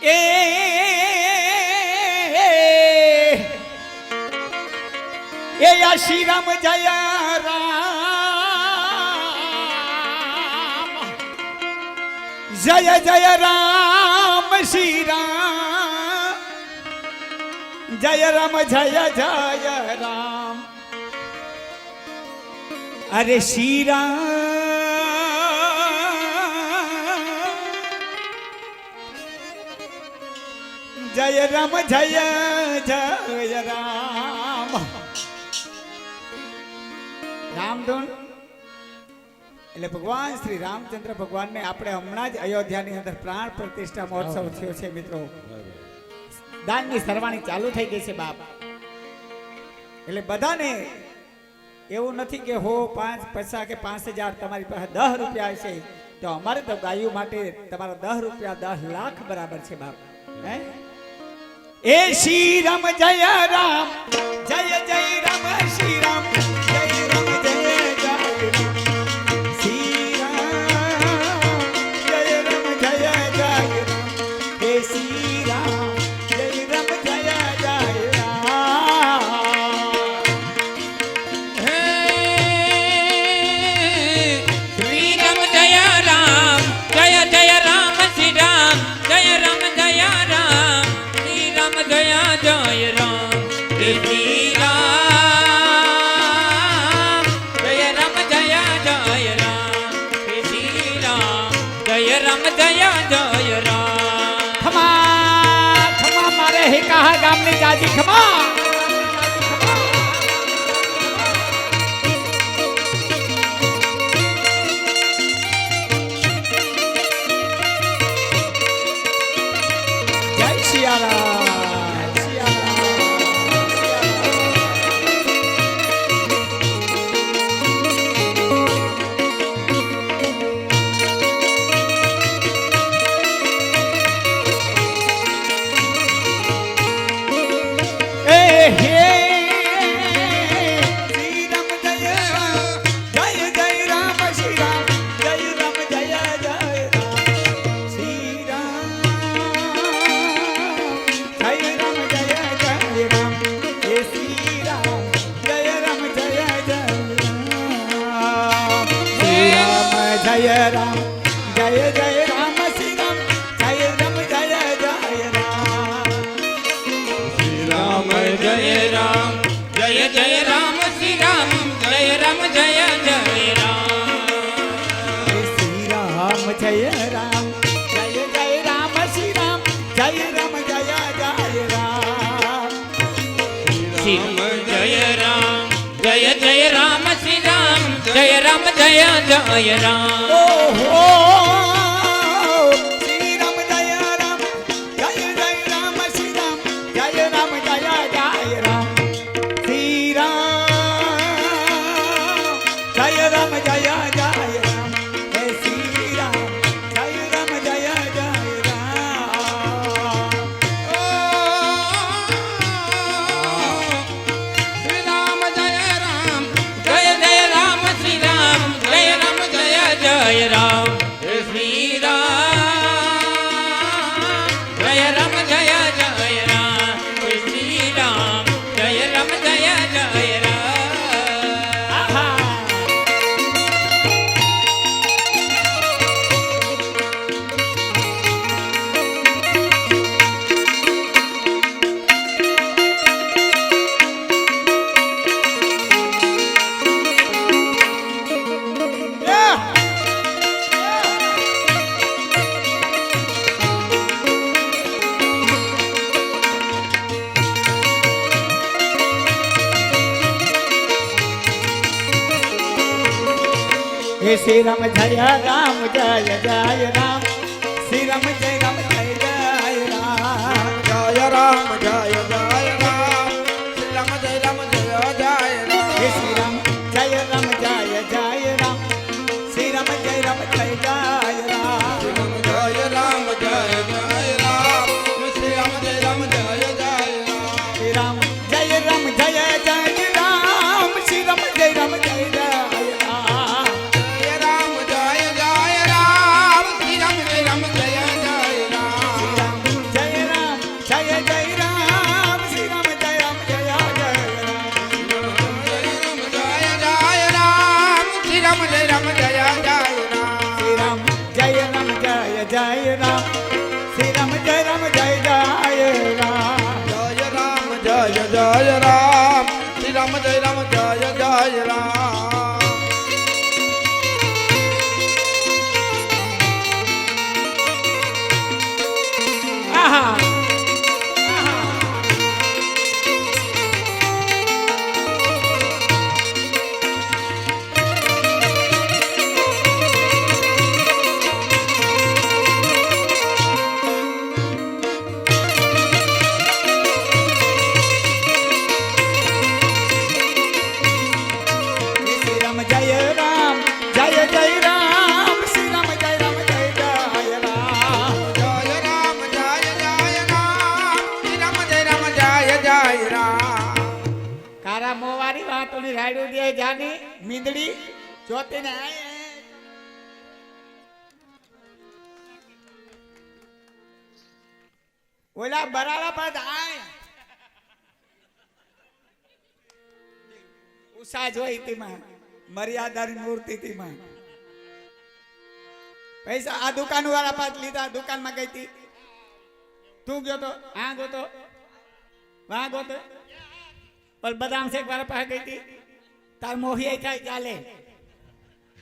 એ યા શ્રી રામ જય રામ જય જય રામ શ્રી રામ જય રામ જય જય રામ અરે શ્રી રામ જય રામ જય જય રામ રામધૂન એટલે ભગવાન શ્રી રામચંદ્ર ભગવાનને આપણે હમણાં જ અયોધ્યાની અંદર પ્રાણ પ્રતિષ્ઠા મહોત્સવ થયો છે મિત્રો. દાનની સરવાણી ચાલુ થઈ ગઈ છે બાપ. એટલે બધાને એવું નથી કે હો 5 પૈસા કે 5000 તમારી પાસે 10 રૂપિયા હશે તો અમારે તો ગાયું માટે તમારા 10 રૂપિયા 10 લાખ બરાબર છે બાપ. હે એ શ્રી રામ જય રામ જય જય રામ શ્રી રામ જય રામ જય જય શ્રી રામ જય રામ જય જય હે શ્રી રામ જય રામ જય જય હે શ્રી રામ જય રામ જય જય રામ શ્રી રામ જય રામ જય રામ શ્રી રામ જય જય રામ હે શ્રી રામ જય રામ જય જય રામ હે શ્રી રામ જય રામ જય જય રામ. ખમા ખમા મારે હે કહા ગામની જાજી ખમા. જય સિયારામ એ હે શ્રી રામ જય જય રામ શ્રી રામ જય રામ જય જય રામ શ્રી રામ જય રામ જય જય રામ હે શ્રી રામ જય રામ જય જય રામ શ્રી રામ જય રામ જય જય રામ શ્રી રામ જય રામ જય જય રામ રામ જય રામ જય જય રામ શ્રી રામ જય રામ જય જય રામ શ્રી રામ જય રામ જય જય રામ શ્રી રામ જય રામ જય જય રામ શ્રી રામ જય રામ જય જય રામ શ્રી રામ જય રામ જય જય રામ ઓહો શ્રી રામ જય રામ જય જય રામ શ્રી રામ જય રામ જય જય રામ શ્રી રામ જય રામ જય જય રામ હે શ્રી રામ જય રામ જય જય રામ શ્રી રામ જય રામ જય જય રામ શ્રી રામ જય રામ જય જય રામ હે શ્રી રામ જય રામ જય જય રામ હે શ્રી રામ જય રામ જય જય રામ. આહા हे श्री राम जय राम जय जय राम श्री राम जय राम जय जय राम जय राम जय जय राम श्री राम जय राम जय जय राम हे श्री राम जय राम जय जय राम श्री राम जय राम जय जय राम जय राम जय जय राम श्री राम जय राम जय जय राम श्री राम जय राम जय जय राम श्री राम जय राम जय जय राम जय राम जय जय राम श्री राम जय राम जय जय राम જય રામ શ્રી રામ જય રામ જય જય રામ જય રામ જય રામ શ્રી રામ જય રામ જય રામ આહા શ્રી રામ જય રામ જય જય રામ શ્રી રામ જય રામ જય જય રામ જય રામ શ્રી રામ જય રામ કારા મોવારી વાતોની રાડ્યું દે જાની મીંદડી જોતીને આય ઓલા બરાડા પર આય ઉષા જોઈ તીમાં મર્યાદાની મૂર્તિ તીમાં પૈસા આ દુકાન વાળા પાસ લીધા દુકાનમાં ગઈ તી તું ગયો તો આ ગયો તો વાં ગયો તો પણ બદામ શેક વાળા પાસે ગઈ તી તાર મોહી થાય ચાલે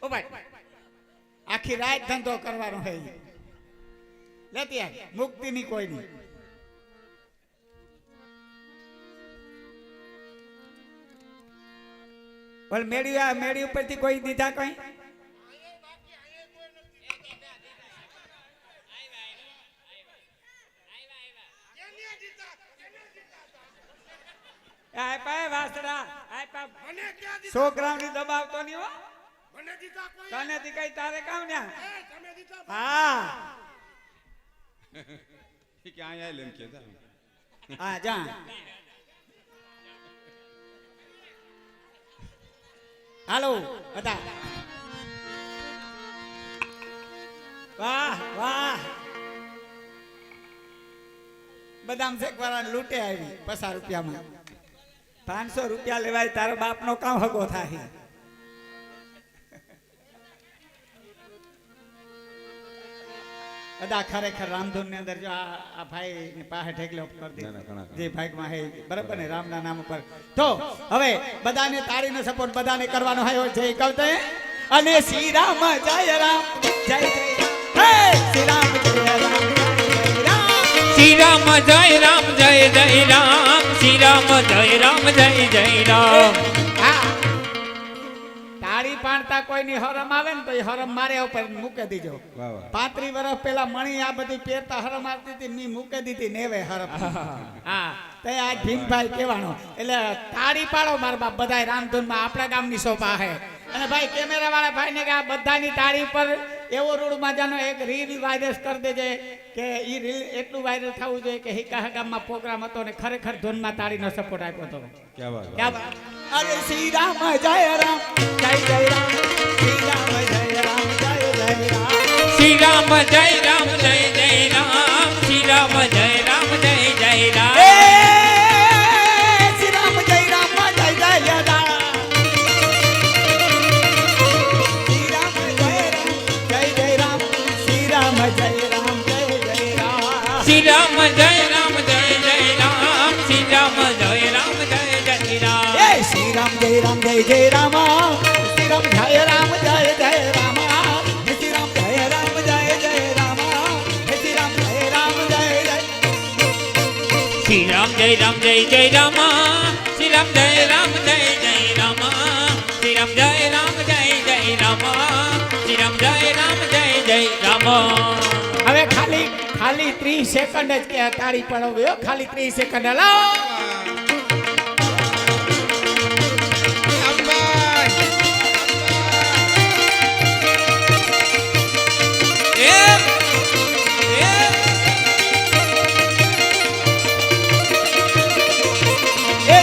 ઓ ભાઈ આખી રાત ધંધો કરવાનો હે લેતી આય મુક્તિ ની કોઈ નહીં પણ મેળી ઉપરથી કોઈ દીધા કઈ છોકરાઓની દબાવતો નહીં હો તને થી કઈ તારે કામ ન્યા હા ક્યાં આયા લેમ કે હા જા હાલો હતા વાહ વાહ બદામ શેક વાળા લૂંટે આવી 50 રૂપિયામાં 500 રૂપિયા લેવાય તારો બાપનો કામ હગો થાય અદા ખરેખર રામધૂન ની અંદર જો આ ભાઈ ની પાસે ઢેકલો કરી દે જે ભાઈ માં હે બરાબર ને રામ ના નામ ઉપર તો હવે બધાને તાળીનો સપોર્ટ બધાને કરવાનો હોય જય કવતે અને શ્રી રામ જય રામ જય જય રામ હે શ્રી રામ જય રામ શ્રી રામ જય રામ જય જય રામ શ્રી રામ જય રામ જય જય રામ તાળી પાડતા કોઈની હરમ આવે ને તો એ હરમ મારે ઉપર મૂકી દીજો 35 વર્ષ પહેલા મણી આ બધી પહેરતા હરમ આવતી હતી મી મૂકી દીધી નેવે હરમ હા તે આજ ભીમભાઈ કહેવાનો એટલે તાળી પાડો મારા બાપ બધાય રામધૂનમાં આપણા ગામની શોભા છે અને ભાઈ કેમેરા વાળા ભાઈ ને કે આ બધાની તાળી પર એવો રૂડ મજાનો એક રીલ વાયરસ કરી દેજે કે ઈ રીલ એટલું વાયરલ થવું જોઈએ કે હિકા ગામમાં પ્રોગ્રામ હતો ને ખરેખર ધૂનમાં તાળીનો સપોર્ટ આપ્યો હતો ક્યાં વાત અરે શ્રી રામ જય રામ જય જય રામ શ્રી રામ જય રામ જય જય રામ શ્રી રામ જય રામ જય જય રામ શ્રી રામ જય રામ જય જય રામ શ્રી રામ જય રામ જય જય રામ શ્રી રામ જય રામ શ્રી રામ જય રામ જય જય રામ શ્રી રામ જય રામ જય જય રામ શ્રી રામ જય રામ જય જય રામ શ્રી રામ જય રામ જય જય રામ શ્રી રામ જય રામ જય જય રામ શ્રી રામ જય રામ જય જય રામ શ્રી રામ જય રામ જય જય શ્રી રામ જય રામ જય જય રામ શ્રી રામ જય રામ જય જય રામ શ્રી રામ જય રામ જય જય રામ શ્રી રામ જય રામ જય જય રામ હવે ખાલી 30 સેકન્ડ જ કે તાળી પડો ખાલી 30 સેકન્ડ હલાવો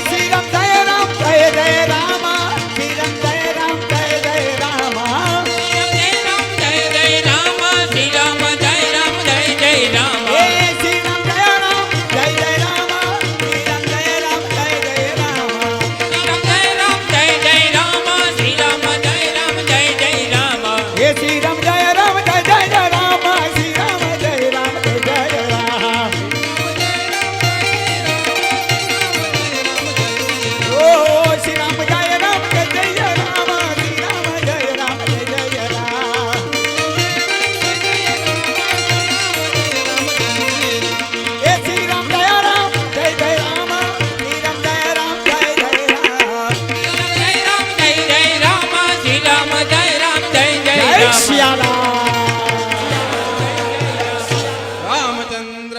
શ્રી રામ જય રામ જય જય રામ શ્રી રામ જય રામ જય જય રામ શ્રી રામ જય રામ જય જય રામ શ્રી રામ જય રામ જય જય રામ શ્રી રામ જય રામ જય જય રામ શ્રી રામ જય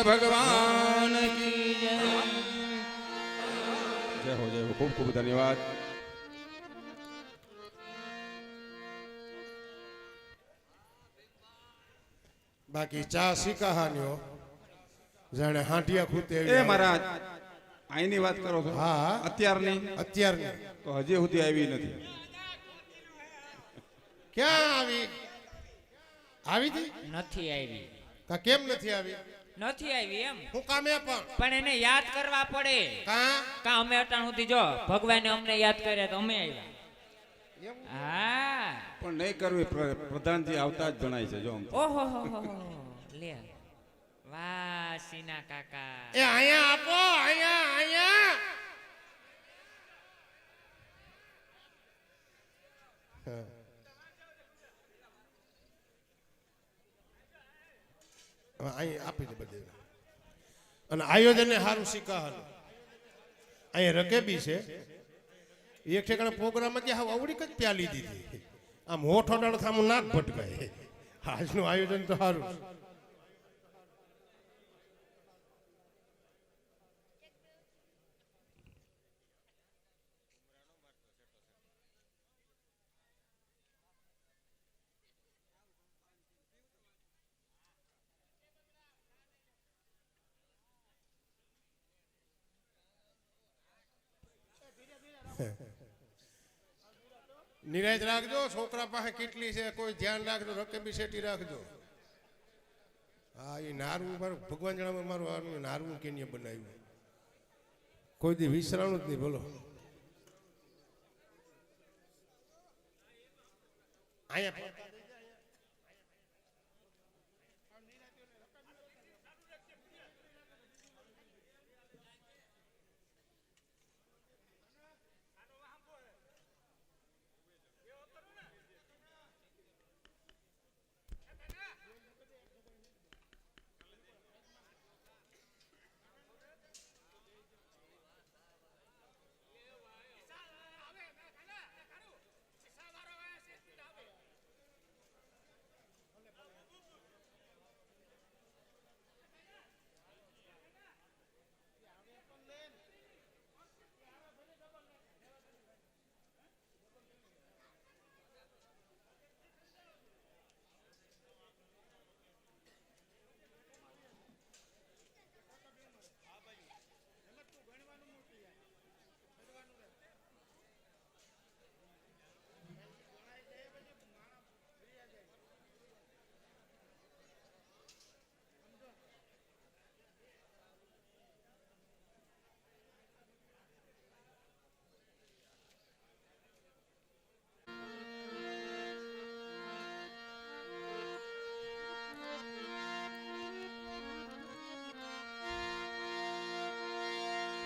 ભગવાન કી જય હો ખૂબ ખૂબ ધન્યવાદ બાકી ચા સી કહાનીઓ જાણે હાંટિયા ખૂતે એ મહારાજ અહીંની વાત કરો છો હા અત્યારની અત્યારની તો હજી સુધી આવી નથી ક્યાં આવી આવી હતી નથી આવી કા કેમ નથી આવી નથી આવી એમ હું કામે પણ એને યાદ કરવા પડે કા અમે અટાણ સુધી જો ભગવાને અમને યાદ કર્યા તો અમે આવ્યા એમ? હા પણ નહીં કરવી પ્રધાનજી આવતા જ જણાય છે જો આમ તો. ઓહો હો હો હો. લે વાહ સીના કાકા એ અહીંયા આપો અહીંયા અહીંયા હા. હવે અહીં આપી દે બધે અને આયોજનને સારું શીખાવાનું અહીંયા રકેબી છે એક ઠેકાણે પ્રોગ્રામમાં ત્યાં અવડી જ પ્યાલી દીધી આમ હોઠ અડાડો થામું નાક ભટકાય આજનું આયોજન તો સારું છે. નિરાજ રાખજો છોકરા પાસે કેટલી છે કોઈ ધ્યાન રાખજો રકેબી શેટી રાખજો હા એ નારવું મારું ભગવાન જણાવે મારું આનું નારવું કેન્ય બનાવ્યું કોઈ દી વિસરાણું જ નહીં બોલો અહીંયા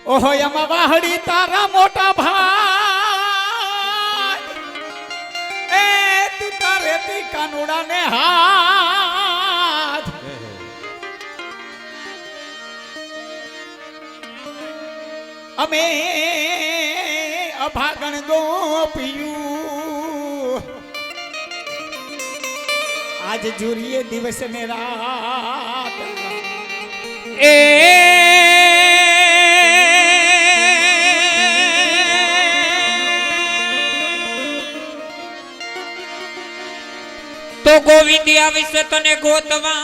ઓહો એમાં વાહડી તારા મોટા ભાઈ એ તું તારે તી કાનુડા ને હાથ અમે અભાગણ ગોપિયું આજ જુરીએ દિવસ ને રાત એ તો ગોવિંદી આવીશ તને ગોતવા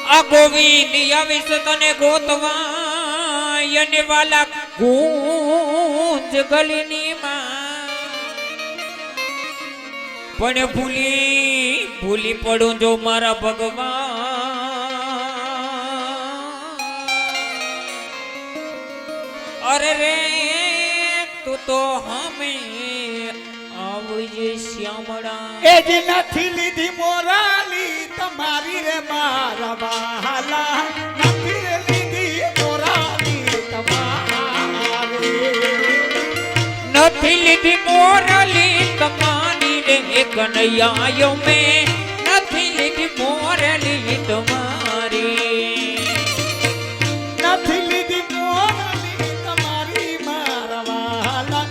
આ ગોવિંદી આવીશ તને ગોતવા એને વાલા ગુંજ ગલીની માં પણ ભૂલી પડું જો મારા ભગવાન અરે રે તું તો હમે આવજે શ્યામડા એ જ નથી લીધી મોરાલી તમારી રે મારા વાલા નથી રે લીધી મોરાલી તમારી નથી લીધી મોરલી તમારી રે કનૈયાયો મેં નથી લીધી મોરલી તમારી નથી લીધી મોરાલી તમારી મારા વાલા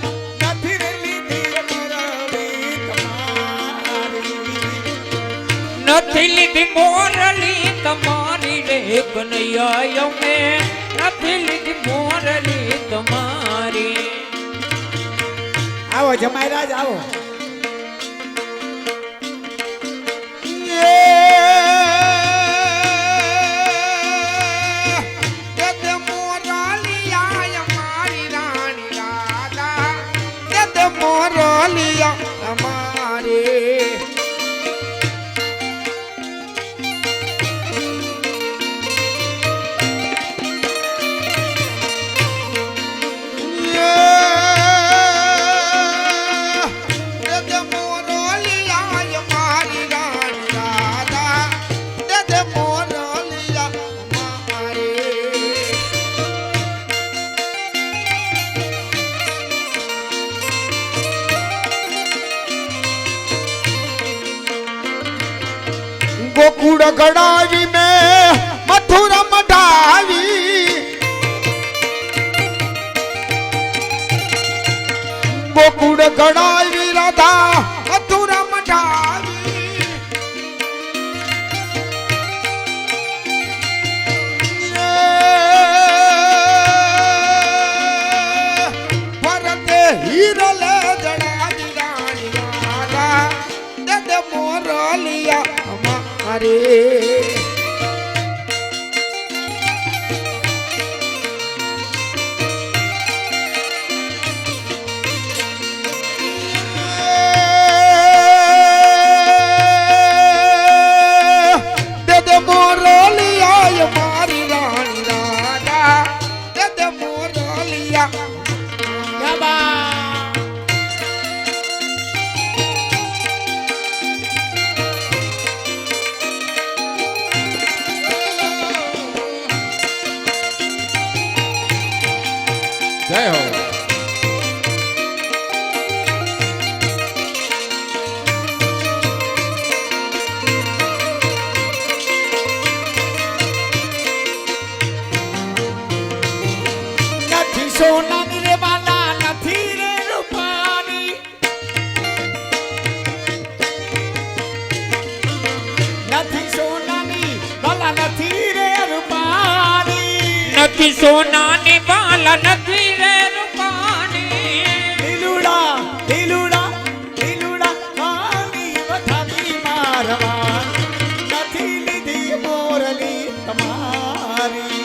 નથી રે લીધી મોરાલી તમારી નથી લીધી મોરલી તમારી રે કનૈયા અમે નથી લીધી મોરલી તમારી. આવો જમાઈરાજ આવો. મોરલિયા અમારે गोकुड़ गड़ावी में मथुरा मढ़ावी गोकुड़ गड़ावी राधा मथुरा मढ़ावी भरते हीरले जड़ावी रानी राधा दे मोरलिया अरे दे मोरलिया मारी रानी राधा दे मोरलिया जय हो. નથી સોનાની રે બાલા નથી રે રૂપાની નથી સોનાની બાલા નથી રે રૂપાની નથી સોનાની બાલા નથી રે રૂપાની લીલુડા લીલુડા લીલુડા કાની વથાવી મારવા નથી લીધી મોરલી તમારી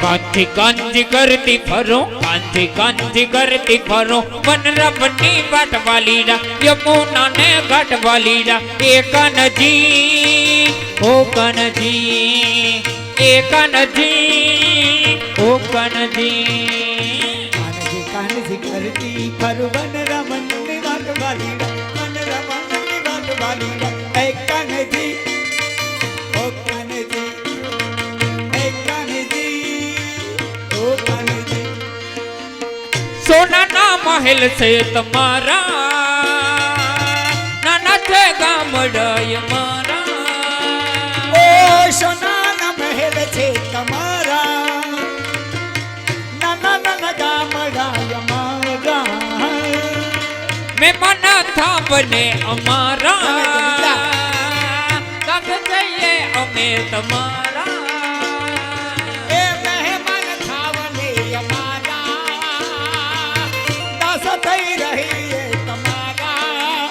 કાંજી કાંજી કરતી ફરો કાંજી કાંજી કરતી ફરો વનરવની વાટ વાલીડા યમુના ને ઘાટ વાલીડા એ કનજી ઓ કનજી એ કનજી ઓ કનજી કાનજી કાનજી કરતી ફર વન રમણની વાટ વાલીડા વન રમણની વાટ વાલીડા એ કાનજી ઓ કાનજી એ કાનજી ઓ કાનજી સોનાના મહેલ છે તમારા નાના છે ગામડાય મારા ઓ સોનાના મહેલ છે તમારા નાના નાના ગામડા મારા મહેમાન થાપને અમારા તક જઈએ અમે તમારા એ મહેમાન થાવને અમારા દાસ થઈ રહીએ તમારા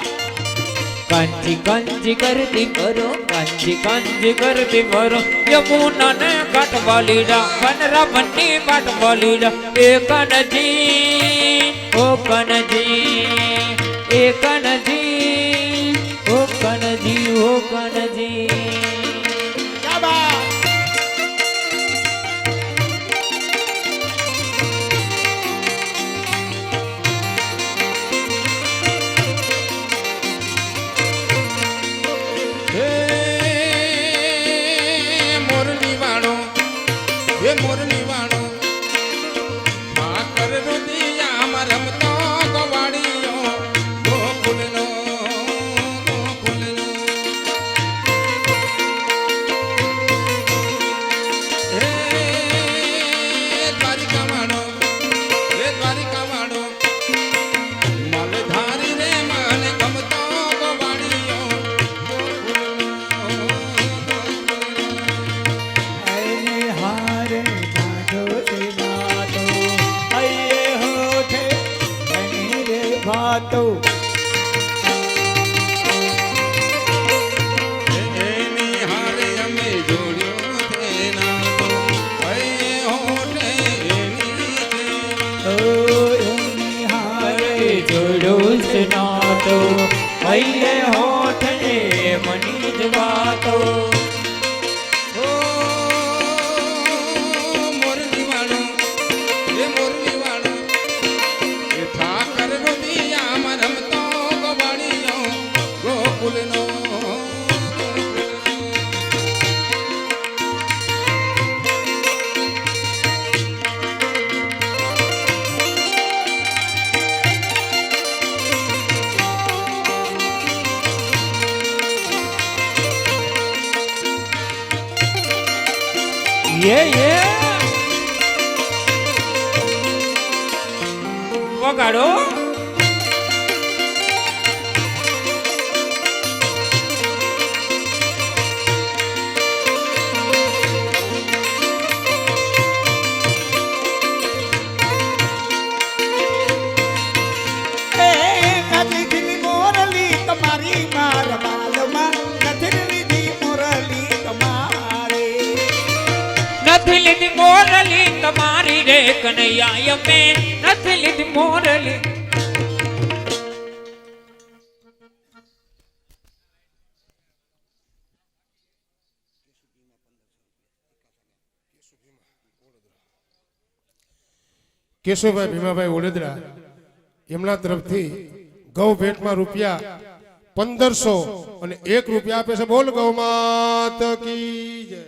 કાંજી કાંજી કરતી ફરો કાંજી કાંજી કરતી ફરો યમુના ને ઘાટ વાલીડા વનરાવની વાટ વાલીડા એ કનજી ઓ કનજી એ કનજી ઓ કનજી ઓ કનજી જાબા मोरनी वाणो हे मोरनी वाणो भाकर रुदिया रमतो गवाड़ियो गोकुलनो गोकुलनो हे द्वारिका वाणो मलधारी रे मन गमतो गवाड़ियो गोकुलनो ફૂલનો વગાડો નથી દીધી મોરલી તમારી મારા બાલમાં નથી દીધી મોરલી તમારે નથી લીધી મોરલી તમારી રે કનૈયા અમે નથી લીધી મોરલી કેશુભાઈ ભીમાભાઈ ઓડેદરા એમના તરફથી ગૌ ભેટમાં રૂપિયા 1500 અને 1 રૂપિયા આપે છે. બોલ ગૌ માત કી જય.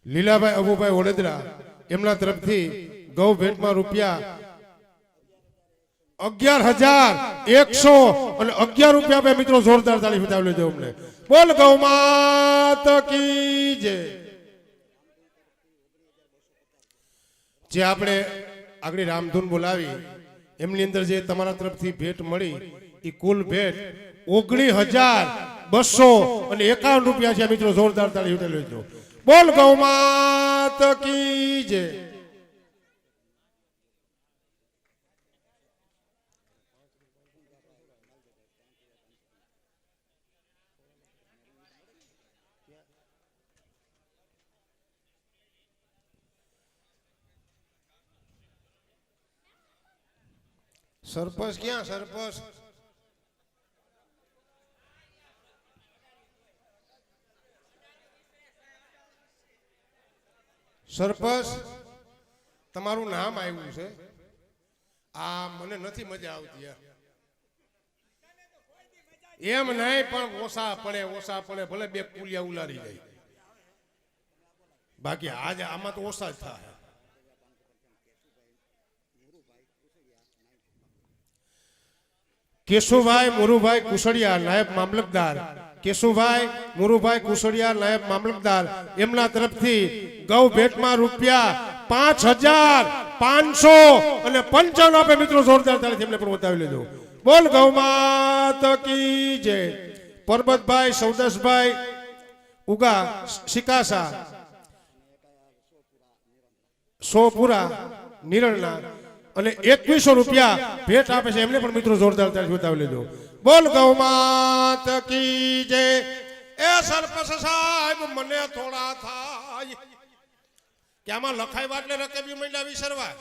લીલાભાઈ અબુભાઈ ઓડેદરા એમના તરફથી ગૌ ભેટમાં રૂપિયા 11,100 અને 11 રૂપિયા આપે. મિત્રો જોરદાર તાળી બતાવી લેજો અમને. બોલ ગૌ માત કી જય. જે આપણે આગળ રામધૂન બોલાવી એમની અંદર જે તમારા તરફથી ભેટ મળી એ કુલ ભેટ 19,251 રૂપિયા છે. મિત્રો જોરદાર તાળી બતાવી લેજો. બોલ ગૌ માત કી જય. સરપંચ ક્યાં? સરપંચ સરપંચ તમારું નામ આવ્યું છે. આ મને નથી મજા આવતી યાર. એમ નહીં પણ ઓછા પડે ભલે 2 કુલિયા ઉલારી જાય, બાકી આજે આમાં તો ઓછા જ થાય. કેશુભાઈ મુરુભાઈ કુસડિયા નાયબ મામલતદાર, કેશુભાઈ મુરુભાઈ કુસડિયા નાયબ મામલતદાર એમના તરફથી ગૌ ભેટમાં રૂપિયા 5,555 આપે. મિત્રો જોરદાર તાળીથી એમને પણ બતાવી લેજો. બોલ ગૌ માત કી જય. પરબતભાઈ સૌદસભાઈ ઉગા સિકાસા સોપુરા નિરણના અને 2100 રૂપિયા ભેટ આપે છે. એમને પણ મિત્રો જોરદાર તાળી બતાવી લેજો. બોલ ગૌ માત કી જય. એ સરપંચ સાહેબ મને થોડા થાય કે આમાં લખાય એટલે રકબી મહિલા વિસરવા.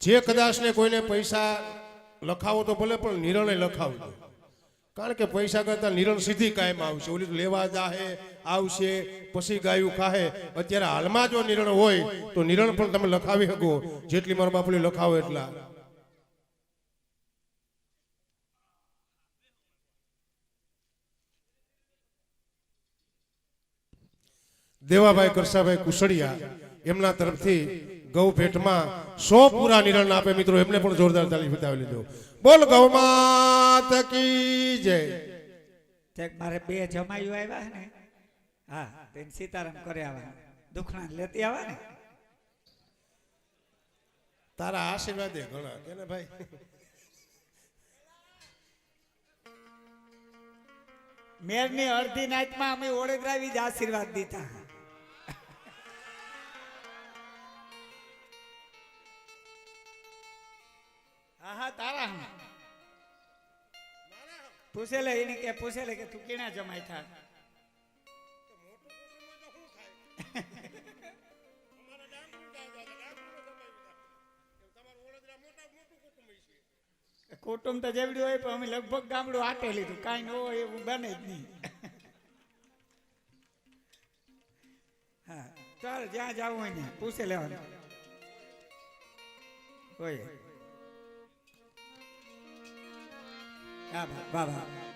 જે કદાચ ને કોઈને પૈસા લખાવો તો ભલે પણ નિર્ણય લખાવજો, કારણ કે પૈસા કરતા નિરણ સીધી કાયમ આવશે. ઓલી લેવા જાહે આવશે પછી ગાયું ખાહે. અત્યારે હાલમાં જો નિરણ હોય તો નિરણ પણ તમે લખાવી શકો, જેટલી મારા બાપુલી લખાવો એટલા. દેવાભાઈ કરસાભાઈ કુસડિયા એમના તરફથી ગૌ ભેટમાં 100 પૂરા નિરણ આપે. મિત્રો એમને પણ જોરદાર તાળી બતાવી લીધો. બોલ ગૌ માત કી જય. મારે 2 જમાઈઓ આવ્યા ને, હા તેને સીતારામ કરે આવા દુખણા લેતી આવા ને. તારા આશીર્વાદ ઘણા કે ને ભાઈ. મેરની અડધી નાઈટમાં અમે ઓળેગરાવી જ આશીર્વાદ દીધા. હા હા તારા પૂછે લે એને કે પૂછે લે કે તું કેના જમાઈ થા. કુટુંબ તો જેવડું હોય પણ અમે લગભગ ગામડું આટે લીધું, કાંઈ ન હોય એવું બને જ નહીં. હા તો ચાલ જ્યાં જવું હોય ને પૂછે લેવાનું કોઈ હા વાહ વાહ